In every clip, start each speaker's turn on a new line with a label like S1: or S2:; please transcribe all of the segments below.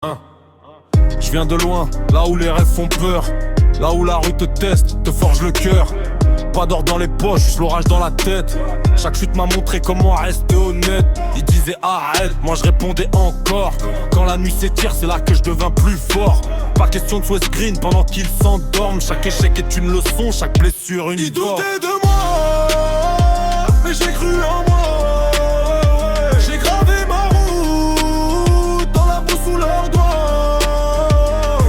S1: Je viens de loin, là où les rêves font peur, là où la rue te teste, te forge le cœur. Pas d'or dans les poches, juste l'orage dans la tête. Chaque chute m'a montré comment rester honnête. Ils disaient arrête, moi je répondais encore. Quand la nuit s'étire, c'est là que je devins plus fort. Pas question de West Green pendant qu'ils s'endorment. Chaque échec est une leçon, chaque blessure une histoire.
S2: Ils doutaient de moi, mais j'ai cru en moi. J'ai gravé ma route dans la boue sous leurs doigts.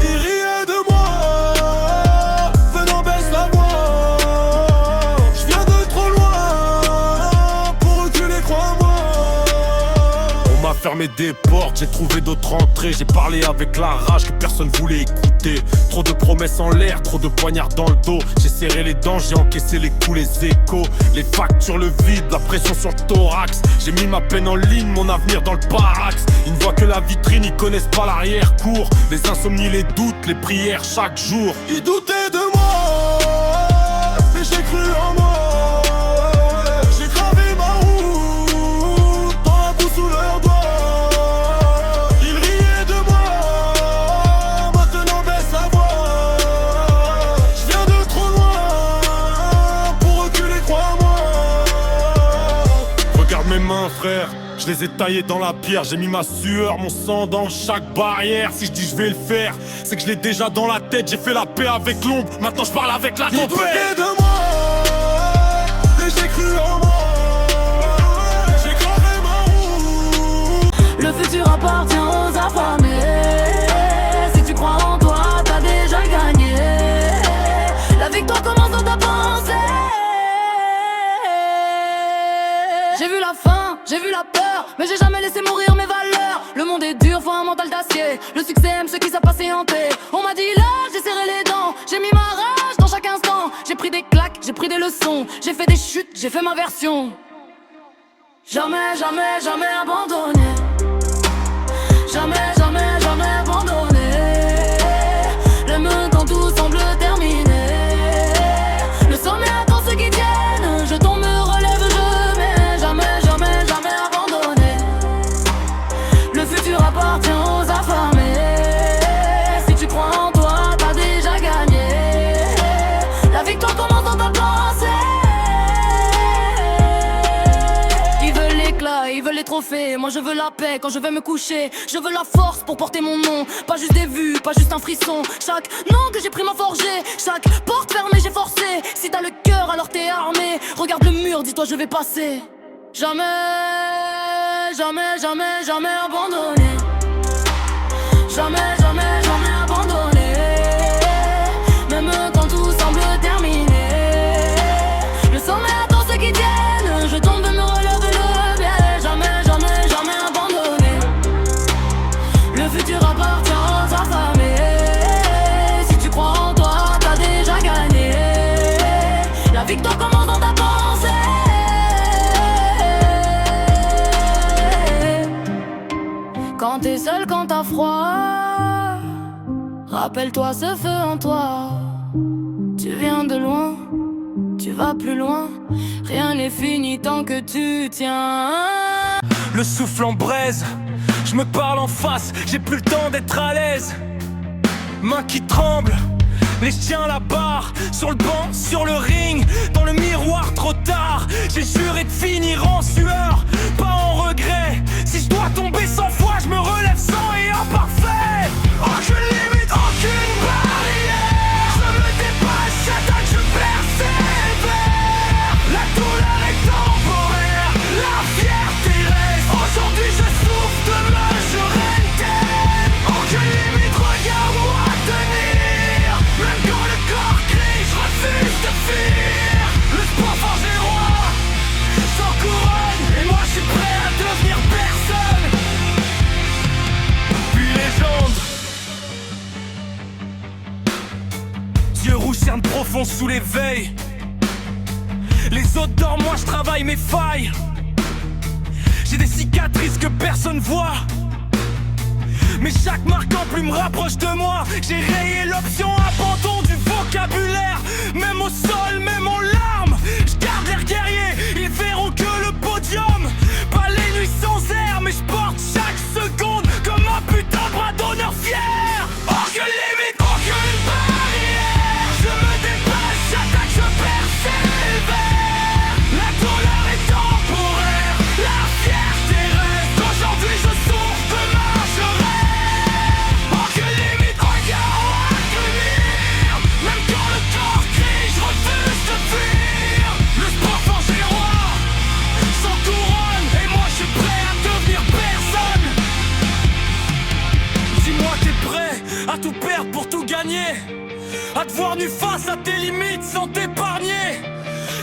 S2: Ils riaient de moi, venant baisse la voix. Je viens de trop loin pour reculer, crois-moi.
S1: On m'a fermé des portes, j'ai trouvé d'autres entrées. J'ai parlé avec la rage que personne voulait écouter. Trop de promesses en l'air, trop de poignards dans le dos. J'ai serré les dents, j'ai encaissé les coups, les échos. Les factures, le vide, la pression sur le thorax. J'ai mis ma peine en ligne, mon avenir dans le parax. Ils ne voient que la vitrine, ils connaissent pas l'arrière-cour. Les insomnies, les doutes, les prières chaque jour.
S2: Ils doutaient de moi, mais j'ai cru en moi. J'ai gravé ma route dans la boue sous leurs doigts. Ils riaient de moi, maintenant baisse la voix. Je viens de trop loin pour reculer, crois-moi.
S1: Regarde mes mains, frère, je les ai taillées dans la pierre. J'ai mis ma sueur, mon sang dans chaque barrière. Si je dis je vais le faire, c'est que je l'ai déjà dans la tête. J'ai fait la paix avec l'ombre, maintenant je parle avec la
S2: Ils
S1: tempête.
S2: doutaient de moi, mais j'ai cru en moi. J'ai gravé ma route.
S3: Le futur appartient aux affamés. Si tu crois en toi, t'as déjà gagné. La victoire commence dans ta pensée. J'ai vu la faim, j'ai vu la peur, mais j'ai jamais laissé mourir mes valeurs. Le monde est dur, faut un mental d'acier. Le succès aime ceux qui savent patienter. On m'a dit là, j'ai serré les dents. J'ai mis ma rage dans chaque instant. J'ai pris des claques, j'ai pris des leçons. J'ai fait des chutes, j'ai fait ma version. Jamais, jamais, jamais abandonné. Jamais, jamais, jamais abandonné. Même quand tout semble terminé. Le sommet attend ceux qui tiennent. Je tombe, me relève, je mets. Jamais, jamais, jamais abandonné. Le futur appartient aux affamés. Si tu crois en toi, t'as déjà gagné. La victoire commence dans ta pensée. Ils veulent l'éclat, ils veulent les trophées. Moi je veux la paix quand je vais me coucher. Je veux la force pour porter mon nom. Pas juste des vues, pas juste un frisson. Chaque nom que j'ai pris m'a forgé. Chaque porte fermée j'ai forcé. Si t'as le cœur alors t'es armé. Regarde le mur, dis-toi je vais passer. Jamais, jamais, jamais, jamais abandonné. Jamais, jamais, jamais abandonné. Même quand tout semble terminé. Le sommet attend ceux qui tiennent. Je tombe, me relève le bien. Jamais, jamais, jamais abandonné. Le futur appartient aux affamés. Si tu crois en toi, t'as déjà gagné. La victoire commence dans ta pensée. Quand t'es seul, quand t'as froid, rappelle-toi ce feu en toi. Tu viens de loin, tu vas plus loin. Rien n'est fini tant que tu tiens.
S1: Le souffle en braise, je me parle en face. J'ai plus le temps d'être à l'aise. Mains qui tremblent, mais je tiens la barre. Sur le banc, sur le ring, dans le miroir trop tard. J'ai juré de finir en sueur, pas en regret. Si je dois tomber 100 fois, je me relève sans et imparfait. Aucune limite, aucune barrière. Je me dépasse, j'attaque, je persévère. La douleur est temporaire, la fierté reste. Aujourd'hui je souffre, demain je réitère. Aucune limite, regarde-moi tenir. Même quand le corps crie, je refuse de fuir. Le sport forge les rois, sans couronne. Et moi je suis prêt à devenir personne. Puis légende. Yeux rouges, cernes profonds sous l'éveil. Les autres dorment, moi je travaille mes failles. J'ai des cicatrices que personne voit. Mais chaque marque en plus me rapproche de moi. J'ai rayé l'option abandon du vocabulaire. Même au sol, même en larmes, je garde l'air guerrier. Ils verront que le podium, pas les nuits sans air. Mais je porte chaque seconde comme un putain de bras d'honneur Dis-moi t'es prêt à tout perdre pour tout gagner, à te voir nu face à tes limites sans t'épargner.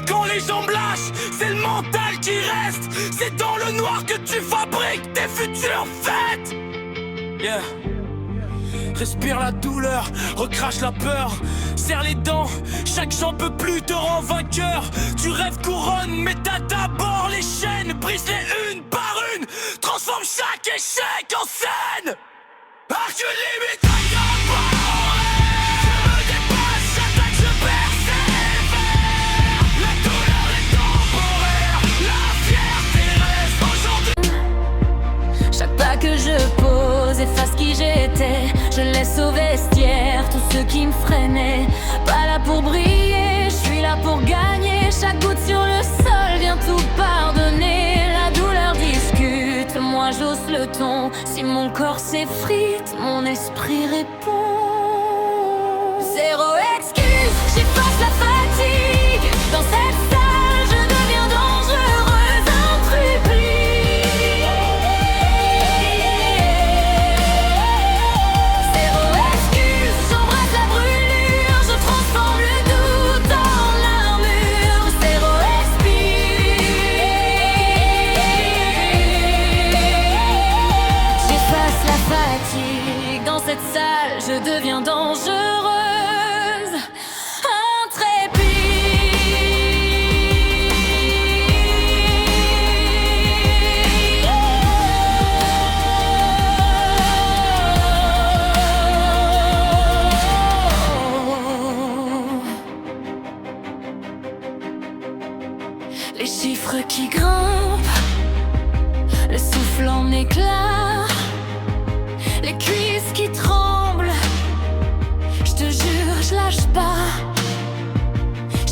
S1: Quand les jambes lâchent, c'est le mental qui reste. C'est dans le noir que tu fabriques tes futures fêtes. Yeah. Respire la douleur, recrache la peur, serre les dents, chaque jambe peut plus te rend vainqueur. Tu rêves couronne, mais t'as d'abord les chaînes. Brise-les une par une, transforme chaque échec en scène. Arc limite, regarde pas en rêve. Je me dépasse, j'attaque, je persévère. La douleur est temporaire, la fierté reste aujourd'hui.
S3: Chaque pas que je pose efface qui j'étais. Je laisse au vestiaire tous ceux qui me freinaient. Pas là pour briller, je suis là pour gagner. Chaque goutte sur le sol vient tout pardonner. La douleur discute, moi j'hausse le ton. Si mon corps s'effrite, mon esprit répond. Zéro excuse, j'efface la fatigue. Dans cette salle, je deviens dangereuse, intrépide. Zéro excuse, j'embrasse la brûlure. Je transforme le doute en armure. Zéro expire. J'efface la fatigue. Dans cette salle, je deviens dangereuse, les chiffres qui grimpent, le souffle en éclats, les cuisses qui tremblent. Je te jure, je lâche pas.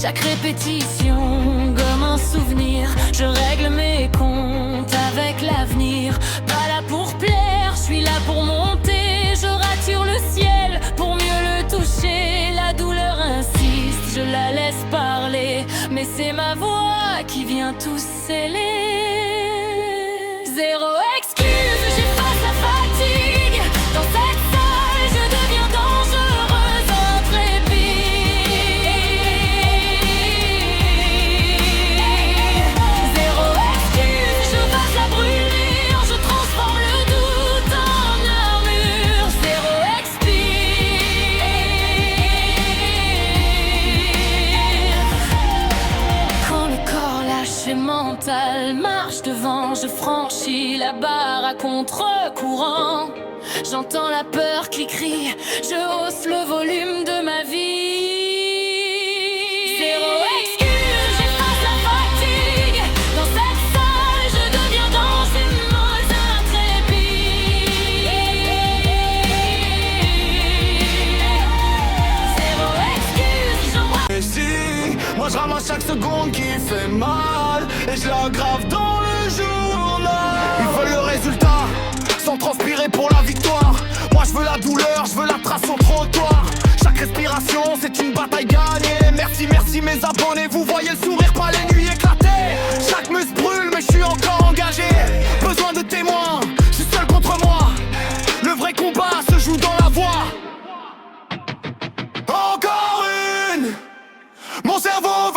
S3: Chaque répétition comme un souvenir. Je règle mes comptes avec l'avenir. Pas là pour plaire, je suis là pour monter. Je rature le ciel pour mieux le toucher. La douleur insiste, je la laisse parler, mais c'est ma voix qui vient tout sceller. Zéro excuse, j'efface la fatigue. Dans cette salle, je deviens dangereuse, intrépide. Zéro excuse, je passe la brûlure. Je transforme le doute en armure. Zéro expire. Quand le corps lâche et mental marche devant, je franchis la barre à contre-courant. J'entends la peur qui crie, je hausse le volume de ma vie. Zéro excuse, j'efface la fatigue. Dans cette salle, je deviens dangereuse, intrépide. Zéro excuse, j'embrasse.
S2: Et si, moi je ramasse chaque seconde qui fait mal et je la grave dans le journal. Ils veulent le résultat, sans transpirer pour la victoire. Moi je veux la douleur, je veux la trace sur le trottoir. Chaque respiration c'est une bataille gagnée. Merci, merci mes abonnés, vous voyez le sourire, pas les nuits éclatées. Chaque muscle brûle mais je suis encore engagé. Besoin de témoins, je suis seul contre moi. Le vrai combat se joue dans la voix. Encore une, mon cerveau